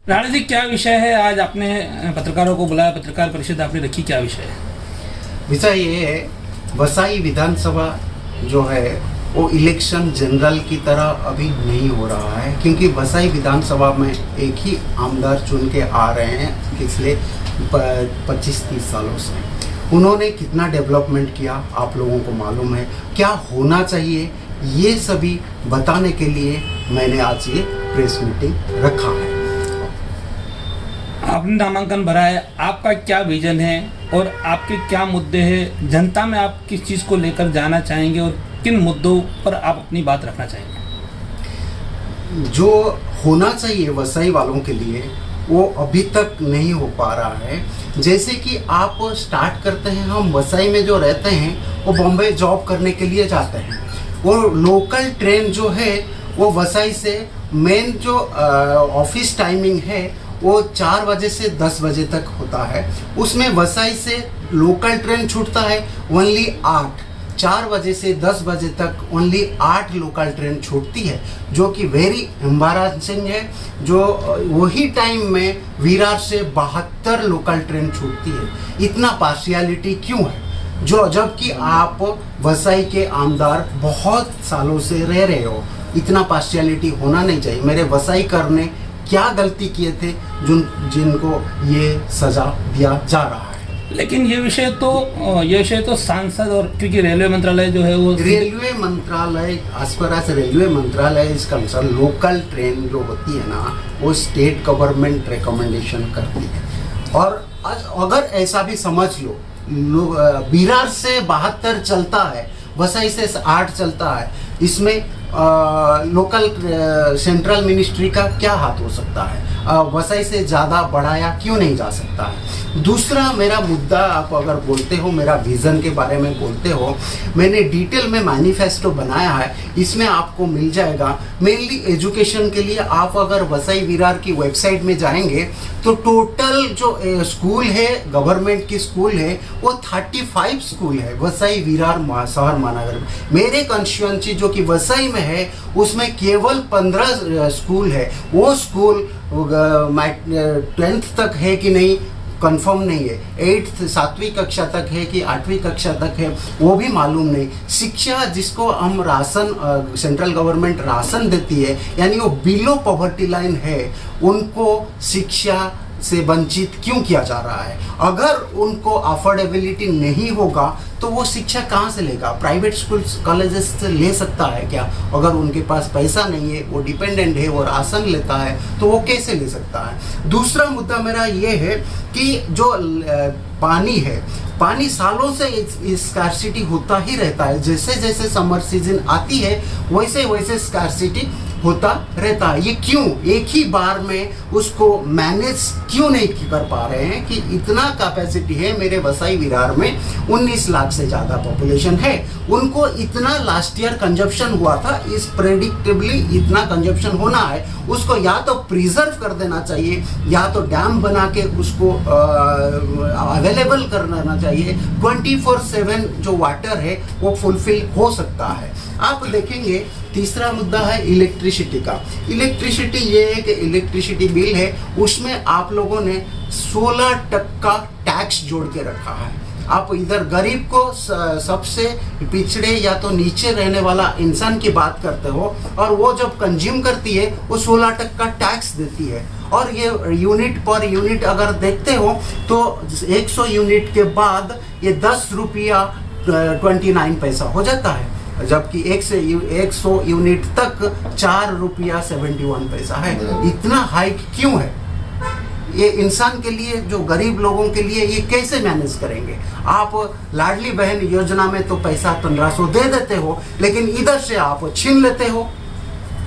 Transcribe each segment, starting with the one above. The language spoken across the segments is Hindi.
राणा जी, क्या विषय है? आज आपने पत्रकारों को बुलाया, पत्रकार परिषद आपने रखी, क्या विषय है? विषय ये है, वसाई विधानसभा जो है वो इलेक्शन जनरल की तरह अभी नहीं हो रहा है, क्योंकि वसाई विधानसभा में एक ही आमदार चुन के आ रहे हैं पिछले 25-30 सालों से। उन्होंने कितना डेवलपमेंट किया आप लोगों को मालूम है, क्या होना चाहिए ये सभी बताने के लिए मैंने आज ये प्रेस मीटिंग रखा है। आपने नामांकन भरा है, आपका क्या विजन है और आपके क्या मुद्दे हैं? जनता में आप किस चीज़ को लेकर जाना चाहेंगे और किन मुद्दों पर आप अपनी बात रखना चाहेंगे? जो होना चाहिए वसाई वालों के लिए वो अभी तक नहीं हो पा रहा है। जैसे कि आप स्टार्ट करते हैं, हम वसाई में जो रहते हैं वो बॉम्बे जॉब करने के लिए जाते हैं, और लोकल ट्रेन जो है वो वसाई से मेन जो ऑफिस टाइमिंग है वो 4 बजे से 10 बजे तक होता है। उसमें वसाई से लोकल ट्रेन छूटता है ओनली 8, 4 बजे से 10 बजे तक ओनली 8 लोकल ट्रेन छूटती है, जो कि वेरी एम्बारासिंग है। जो वही टाइम में विरार से 72 लोकल ट्रेन छूटती है। इतना पार्शियलिटी क्यों है? जो जबकि आप वसाई के आमदार बहुत सालों से रह रहे हो, इतना पार्शियलिटी होना नहीं चाहिए। मेरे वसाई करने क्या गलती किए थे जिनको ये सजा दिया जा रहा है? लेकिन ये विषय तो सांसद, और क्योंकि रेलवे मंत्रालय जो है वो रेलवे मंत्रालय एज पर एज रेलवे मंत्रालय इज कंसर्न, लोकल ट्रेन जो होती है ना वो स्टेट गवर्नमेंट रिकमेंडेशन करती है। और अगर ऐसा भी समझ लो, विरार से 72 चलता है, वसई से 8 चलता है, इसमें लोकल सेंट्रल मिनिस्ट्री का क्या हाथ हो सकता है? वसई से ज़्यादा बढ़ाया क्यों नहीं जा सकता है? दूसरा मेरा मुद्दा, आप अगर बोलते हो मेरा विज़न के बारे में बोलते हो, मैंने डिटेल में मैनिफेस्टो बनाया है, इसमें आपको मिल जाएगा। मेनली एजुकेशन के लिए आप अगर वसई विरार की वेबसाइट में जाएंगे तो टोटल जो स्कूल है, गवर्नमेंट की स्कूल है, वो 35 स्कूल है वसई विरार शहर महानगर में। मेरे कंस्टिट्यूएंसी जो कि वसई में है उसमें केवल 15 स्कूल है। वो स्कूल 10th तक है कि नहीं कंफर्म नहीं है, 7वीं कक्षा तक है कि 8वीं कक्षा तक है वो भी मालूम नहीं। शिक्षा जिसको हम राशन, सेंट्रल गवर्नमेंट राशन देती है, यानी वो बिलो पॉवर्टी लाइन है, उनको शिक्षा से वंचित क्यों किया जा रहा है? अगर उनको अफोर्डेबिलिटी नहीं होगा तो वो शिक्षा कहाँ से लेगा? प्राइवेट स्कूल्स कॉलेजेस से ले सकता है क्या? अगर उनके पास पैसा नहीं है, वो डिपेंडेंट है, वो राशन लेता है, तो वो कैसे ले सकता है? दूसरा मुद्दा मेरा ये है कि जो पानी है, पानी सालों से स्कार्सिटी होता ही रहता है। जैसे जैसे समर सीजन आती है वैसे वैसे स्कार्सिटी होता रहता है। ये क्यों? एक ही बार में उसको मैनेज क्यों नहीं कर पा रहे हैं कि इतना कैपेसिटी है मेरे वसई विरार में, 19 लाख से ज़्यादा पॉपुलेशन है, उनको इतना लास्ट ईयर कंजप्शन हुआ था, इस प्रेडिक्टेबली इतना कंजप्शन होना है, उसको या तो प्रिजर्व कर देना चाहिए या तो डैम बना के उसको अवेलेबल करना चाहिए। 24/7 जो वाटर है वो फुलफिल हो सकता है। आप देखेंगे तीसरा मुद्दा है इलेक्ट्रिसिटी का। इलेक्ट्रिसिटी, ये एक इलेक्ट्रिसिटी बिल है, उसमें आप लोगों ने 16% टैक्स जोड़ के रखा है। आप इधर गरीब को, सबसे पिछड़े या तो नीचे रहने वाला इंसान की बात करते हो, और वो जब कंज्यूम करती है वो 16% टैक्स देती है। और ये यूनिट पर यूनिट अगर देखते हो तो 100 यूनिट के बाद ये 10 रुपया 29 पैसा हो जाता है, जबकि 100 यूनिट तक 4 रुपया 71 पैसा है। इतना हाइक क्यों है? ये इंसान के लिए, जो गरीब लोगों के लिए, ये कैसे मैनेज करेंगे? आप लाडली बहन योजना में तो पैसा 1500 दे देते हो, लेकिन इधर से आप छीन लेते हो,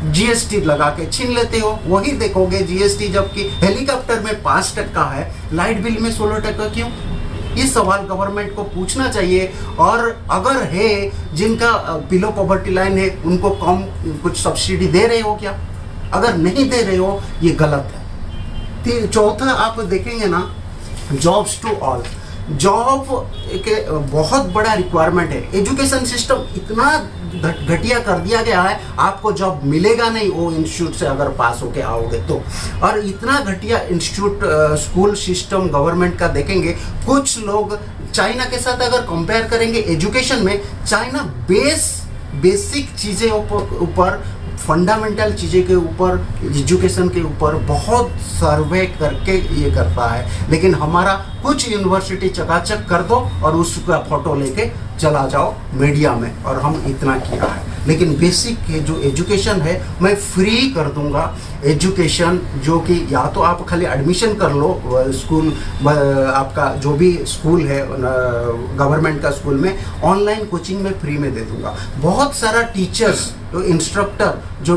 जीएसटी लगा के छीन लेते हो। वही देखोगे जीएसटी, जबकि हेलीकॉप्टर में 5% है, लाइट बिल में 16% क्यों? ये सवाल गवर्नमेंट को पूछना चाहिए। और अगर है जिनका बिलो पॉवर्टी लाइन है उनको कम कुछ सब्सिडी दे रहे हो क्या? अगर नहीं दे रहे हो ये गलत है। चौथा आप देखेंगे ना, जॉब्स टू ऑल। जॉब के बहुत बड़ा रिक्वायरमेंट है। एजुकेशन सिस्टम इतना घटिया कर दिया गया है, आपको जॉब मिलेगा नहीं वो इंस्टीट्यूट से अगर पास होके आओगे तो। और इतना घटिया इंस्टीट्यूट स्कूल सिस्टम गवर्नमेंट का देखेंगे, कुछ लोग चाइना के साथ अगर कंपेयर करेंगे एजुकेशन में, चाइना बेसिक चीज़ें ऊपर फंडामेंटल चीज़ें के ऊपर, एजुकेशन के ऊपर बहुत सर्वे करके ये करता है। लेकिन हमारा कुछ यूनिवर्सिटी चकाचक कर दो और उसका फोटो लेके चला जाओ मीडिया में, और हम इतना किया है। लेकिन बेसिक जो एजुकेशन है मैं फ्री कर दूंगा। एजुकेशन जो कि या तो आप खाली एडमिशन कर लो स्कूल, आपका जो भी स्कूल है गवर्नमेंट का स्कूल में, ऑनलाइन कोचिंग में फ्री में दे दूंगा। बहुत सारा टीचर्स, इंस्ट्रक्टर, जो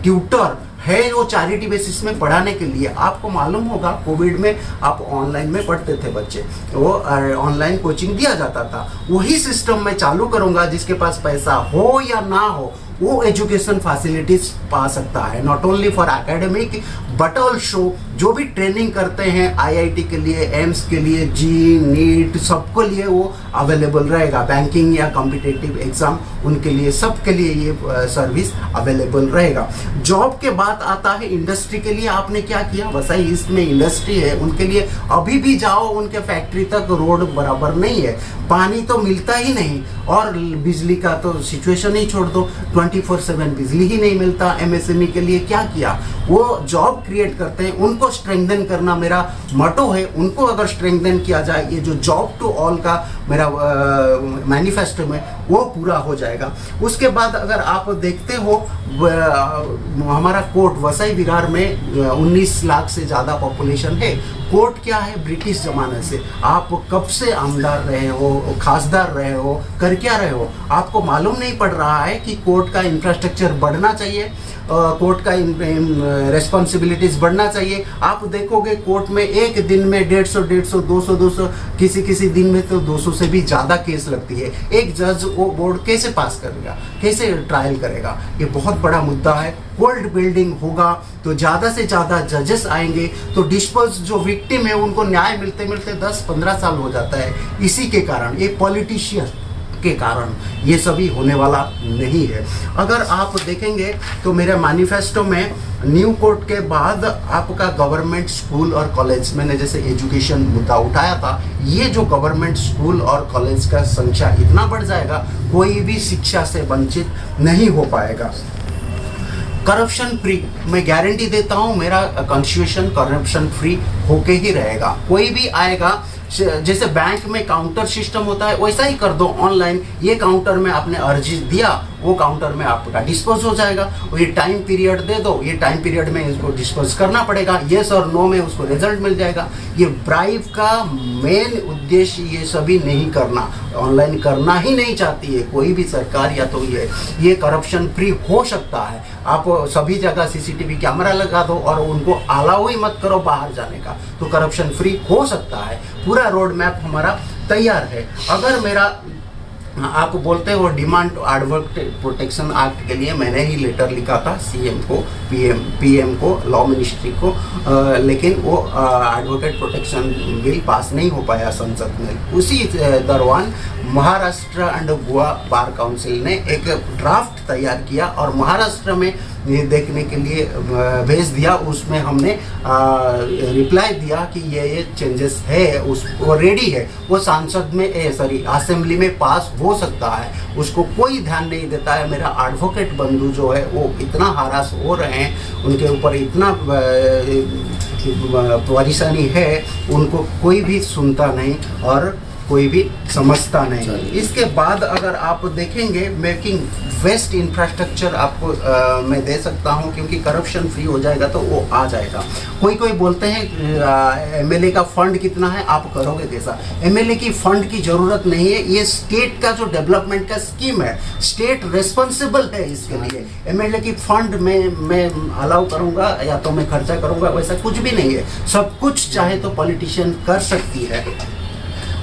ट्यूटर है वो चैरिटी बेसिस में पढ़ाने के लिए, आपको मालूम होगा कोविड में आप ऑनलाइन में पढ़ते थे बच्चे, वो ऑनलाइन कोचिंग दिया जाता था। वही सिस्टम मैं चालू करूंगा, जिसके पास पैसा हो या ना हो वो एजुकेशन फैसिलिटीज पा सकता है, not only for academic but also जो भी ट्रेनिंग करते हैं आईआईटी के लिए, एम्स के लिए, जी नीट, सबको लिए वो अवेलेबल रहेगा। बैंकिंग या कॉम्पिटिटिव एग्जाम उनके लिए, सबके लिए ये सर्विस अवेलेबल रहेगा। जॉब के बाद आता है इंडस्ट्री के लिए। आपने क्या किया, वसई ईस्ट में इंडस्ट्री है, उनके लिए अभी भी जाओ, उनके फैक्ट्री तक रोड बराबर नहीं है, पानी तो मिलता ही नहीं, और बिजली का तो सिचुएशन ही छोड़ दो, 24/7 बिजली ही नहीं मिलता। एमएसएमई के लिए क्या किया, वो जॉब क्रिएट करते हैं, उनको स्ट्रेंथन करना मेरा मोटो है। उनको अगर स्ट्रेंथन किया जाए, ये जो जॉब टू ऑल का मेरा मैनिफेस्टो में, वो पूरा हो जाएगा। उसके बाद अगर आप देखते हो हमारा कोर्ट वसई विरार में 19 लाख से ज़्यादा पॉपुलेशन है। कोर्ट क्या है, ब्रिटिश ज़माने से आप कब से आमदार रहे हो, खासदार रहे हो, कर क्या रहे हो, आपको मालूम नहीं पड़ रहा है कि कोर्ट का इंफ्रास्ट्रक्चर बढ़ना चाहिए, कोर्ट का रेस्पॉन्सिबिलिटीज बढ़ना चाहिए। आप देखोगे कोर्ट में एक दिन में 150, 200 किसी दिन में तो 200 से भी ज़्यादा केस लगती है। एक जज वो बोर्ड कैसे पास करेगा, कैसे ट्रायल करेगा, ये बहुत बड़ा मुद्दा है। कोल्ड बिल्डिंग होगा तो ज़्यादा से ज़्यादा जजेस आएंगे, तो डिस्पर्स जो विक्टिम है उनको न्याय मिलते मिलते 10-15 साल हो जाता है। इसी के कारण, ये पॉलिटिशियन के कारण ये सभी होने वाला नहीं है। अगर आप देखेंगे तो मेरे मैनिफेस्टो में न्यू कोर्ट के बाद आपका गवर्नमेंट स्कूल और कॉलेज, मैंने जैसे एजुकेशन मुद्दा उठाया था, ये जो गवर्नमेंट स्कूल और कॉलेज का संख्या इतना बढ़ जाएगा, कोई भी शिक्षा से वंचित नहीं हो पाएगा। करप्शन फ्री, मैं गारंटी देता हूँ मेरा कॉन्स्टिट्यूशन करप्शन फ्री होके ही रहेगा। कोई भी आएगा, जैसे बैंक में काउंटर सिस्टम होता है वैसा ही कर दो ऑनलाइन। ये काउंटर में आपने अर्जी दिया, वो काउंटर में आपका डिस्पोज हो जाएगा। और ये टाइम पीरियड दे दो, ये टाइम पीरियड में इसको डिस्पोज करना पड़ेगा, येस और नो में उसको रिजल्ट मिल जाएगा। ये ब्राइब का मेन उद्देश्य ये सभी नहीं करना, ऑनलाइन करना ही नहीं चाहती है कोई भी सरकार, या तो ये करप्शन फ्री हो सकता है। आप सभी जगह सीसीटीवी कैमरा लगा दो और उनको अलाउ ही मत करो बाहर जाने का, तो करप्शन फ्री हो सकता है। पूरा रोड मैप हमारा तैयार है। अगर मेरा आप बोलते हो डिमांड एडवोकेट प्रोटेक्शन एक्ट के लिए, मैंने ही लेटर लिखा था सीएम को, पीएम को, लॉ मिनिस्ट्री को, लेकिन वो एडवोकेट प्रोटेक्शन बिल पास नहीं हो पाया संसद में। उसी दौरान Maharashtra and Goa bar council ने एक ड्राफ्ट तैयार किया और महाराष्ट्र में ये देखने के लिए भेज दिया। उसमें हमने रिप्लाई दिया कि ये चेंजेस है, वो रेडी है, वो सांसद में असेंबली में पास हो सकता है, उसको कोई ध्यान नहीं देता है। मेरा एडवोकेट बंधु जो है वो इतना हरास हो रहे हैं, उनके ऊपर इतना परेशानी है, उनको कोई भी सुनता नहीं और कोई भी समझता नहीं। इसके बाद अगर आप देखेंगे मेकिंग वेस्ट इंफ्रास्ट्रक्चर आपको मैं दे सकता हूं, क्योंकि करप्शन फ्री हो जाएगा तो वो आ जाएगा। कोई बोलते हैं एमएलए का फंड कितना है, आप करोगे कैसा। एमएलए की फंड की जरूरत नहीं है, ये स्टेट का जो डेवलपमेंट का स्कीम है, स्टेट रिस्पॉन्सिबल है इसके लिए। एमएलए की फंड मैं अलाउ करूंगा या तो मैं खर्चा करूंगा, वैसा कुछ भी नहीं है। सब कुछ चाहे तो पॉलिटिशियन कर सकती है।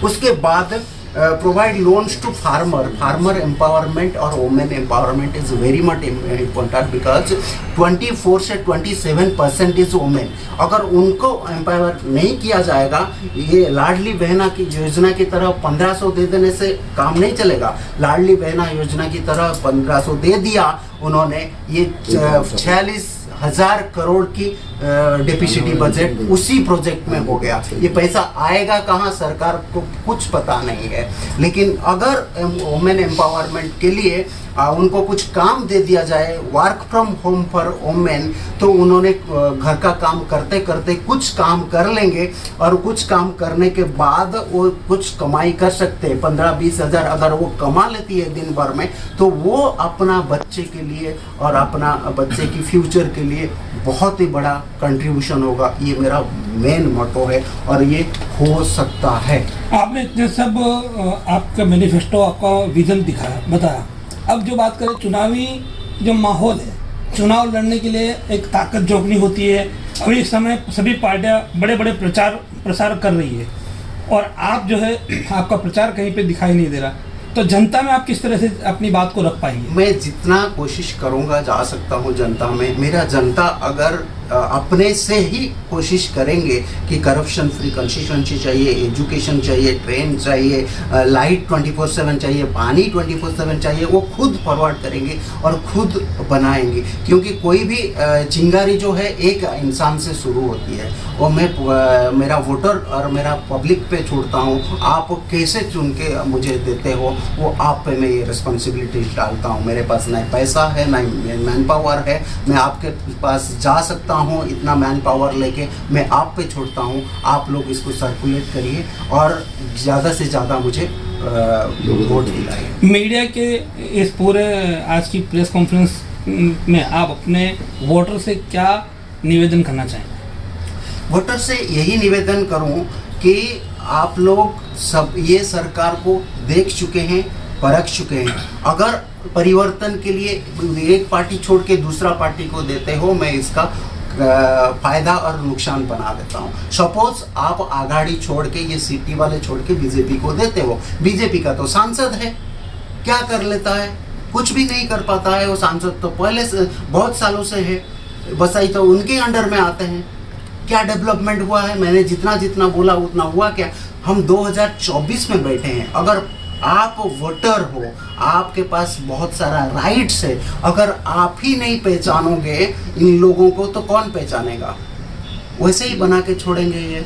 उसके बाद provide loans to farmer empowerment or women empowerment is very much important because 24 से 27% is women. अगर उनको एम्पावर नहीं किया जाएगा, ये लाडली बहना की योजना की तरह 1500 दे देने से काम नहीं चलेगा. लाडली बहना योजना की तरह 1500 दे दिया उन्होंने, ये 46,000 करोड़ की डेफिसिटी बजट उसी प्रोजेक्ट में हो गया. ये पैसा आएगा कहाँ, सरकार को कुछ पता नहीं है. लेकिन अगर वुमेन एम्पावरमेंट के लिए उनको कुछ काम दे दिया जाए, work from home for women, तो उन्होंने घर का काम करते करते कुछ काम कर लेंगे और कुछ काम करने के बाद वो कुछ कमाई कर सकते हैं. 15-20 हज़ार अगर वो कमा लेती है दिन भर में, तो वो अपना बच्चे के लिए और अपना बच्चे की फ्यूचर के लिए बहुत ही बड़ा कंट्रीब्यूशन होगा. ये मेरा मेन मोटो है और ये हो सकता है. आपने इतने सब आपका मैनिफेस्टो, आपका विजन दिखाया, बताया. अब जो बात करें चुनावी जो माहौल है, चुनाव लड़ने के लिए एक ताकत जोड़नी होती है. अभी इस समय सभी पार्टियां बड़े बड़े प्रसार कर रही है और आप जो है आपका प्रचार कहीं पे दिखाई नहीं दे रहा. तो जनता में आप किस तरह से अपनी बात को रख पाएंगे? मैं जितना कोशिश करूंगा जा सकता हूं जनता में. मेरा जनता अगर अपने से ही कोशिश करेंगे कि करप्शन फ्री कंस्टिट्यूंसी चाहिए, एजुकेशन चाहिए, ट्रेन चाहिए, लाइट 24/7 चाहिए, पानी 24/7 चाहिए, वो खुद फॉरवर्ड करेंगे और खुद बनाएंगे. क्योंकि कोई भी चिंगारी जो है एक इंसान से शुरू होती है. वो मैं मेरा वोटर और मेरा पब्लिक पे छोड़ता हूँ. आप कैसे चुन के मुझे देते हो, वो आप पे मैं ये रिस्पॉन्सिबिलिटी डालता हूँ. मेरे पास ना पैसा है, ना मैन पावर है. मैं आपके पास जा सकता हूँ, इतना मैन पावर लेके मैं आप पे छोड़ता हूँ. आप लोग इसको सर्कुलेट करिए और ज़्यादा से ज़्यादा मुझे वोट दिलाइए. मीडिया के इस पूरे आज की प्रेस कॉन्फ्रेंस में आप अपने वोटर से क्या निवेदन करना चाहेंगे? वोटर से यही निवेदन करूं कि आप लोग सब ये सरकार को देख चुके हैं, परख चुके हैं. अगर परिवर्तन के लिए एक पार्टी छोड़ के दूसरा पार्टी को देते हो, मैं इसका फायदा और नुकसान बना देता हूँ. सपोज आप आघाड़ी छोड़ के, ये सिटी वाले छोड़ के बीजेपी को देते हो. बीजेपी का तो सांसद है, क्या कर लेता है? कुछ भी नहीं कर पाता है. वो सांसद तो पहले से बहुत सालों से है. बसाई तो उनके अंडर में आते हैं. क्या डेवलपमेंट हुआ है? मैंने जितना बोला उतना हुआ क्या? हम 2024 में बैठे हैं. अगर आप वोटर हो, आपके पास बहुत सारा राइट्स है. अगर आप ही नहीं पहचानोगे इन लोगों को, तो कौन पहचानेगा? वैसे ही बना के छोड़ेंगे ये.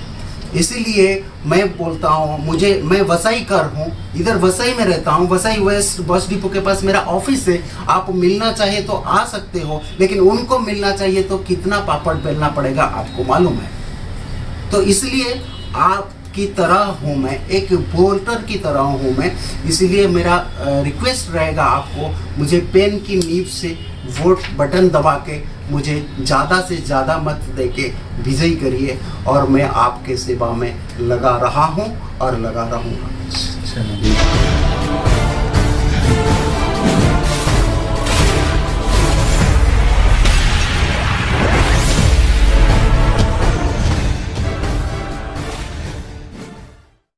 इसीलिए मैं बोलता हूँ, मैं वसई कर हूँ, इधर वसई में रहता हूँ. वसई वेस्ट बस डिपो के पास मेरा ऑफिस है. आप मिलना चाहिए तो आ सकते हो, लेकिन उनको मिलना चाहिए तो कितना पापड़ बेलना पड़ेगा आपको मालूम है. तो इसलिए आप की तरह हूँ मैं, एक वोटर की तरह हूँ मैं. इसलिए मेरा रिक्वेस्ट रहेगा आपको, मुझे पेन की नींव से वोट बटन दबा के मुझे ज़्यादा से ज़्यादा मत दे के विजयी करिए. और मैं आपके सेवा में लगा रहा हूँ और लगा रहूँगा.